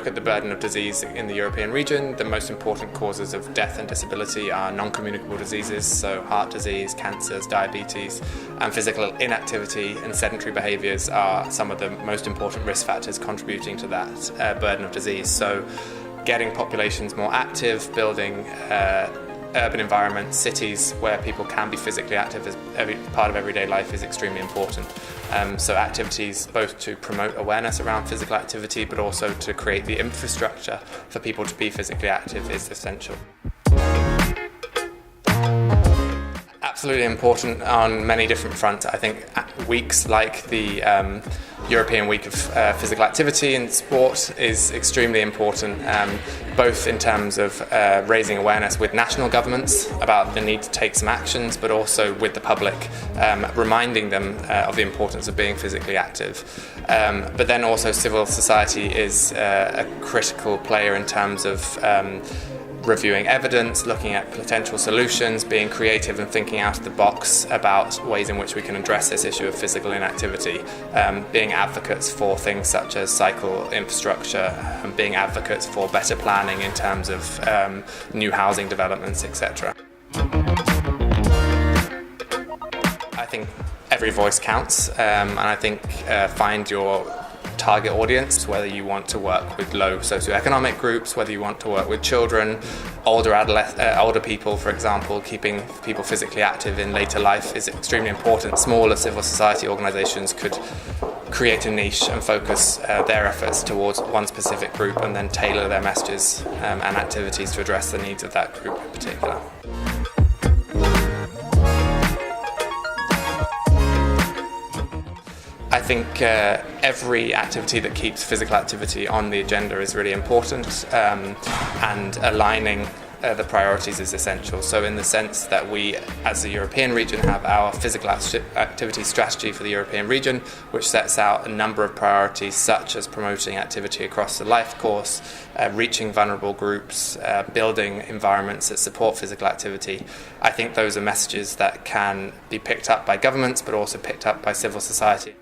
at the burden of disease in the European region, the most important causes of death and disability are non-communicable diseases, so heart disease, cancers, diabetes, and physical inactivity and sedentary behaviours are some of the most important risk factors contributing to that burden of disease. So getting populations more active, building urban environments, cities where people can be physically active as part of everyday life is extremely important. So activities both to promote awareness around physical activity but also to create the infrastructure for people to be physically active is essential. Absolutely important on many different fronts. I think weeks like the European Week of Physical Activity and Sport is extremely important, both in terms of raising awareness with national governments about the need to take some actions, but also with the public, reminding them of the importance of being physically active. But then also civil society is a critical player in terms of reviewing evidence, looking at potential solutions, being creative and thinking out of the box about ways in which we can address this issue of physical inactivity, being advocates for things such as cycle infrastructure, being advocates for better planning in terms of new housing developments, etc. I think every voice counts, and I think find your target audience, whether you want to work with low socioeconomic groups, whether you want to work with children, older people, for example. Keeping people physically active in later life is extremely important. Smaller civil society organisations could create a niche and focus their efforts towards one specific group and then tailor their messages and activities to address the needs of that group in particular. I think every activity that keeps physical activity on the agenda is really important, and aligning the priorities is essential. So in the sense that we, as the European region, have our physical activity strategy for the European region, which sets out a number of priorities such as promoting activity across the life course, reaching vulnerable groups, building environments that support physical activity. I think those are messages that can be picked up by governments but also picked up by civil society.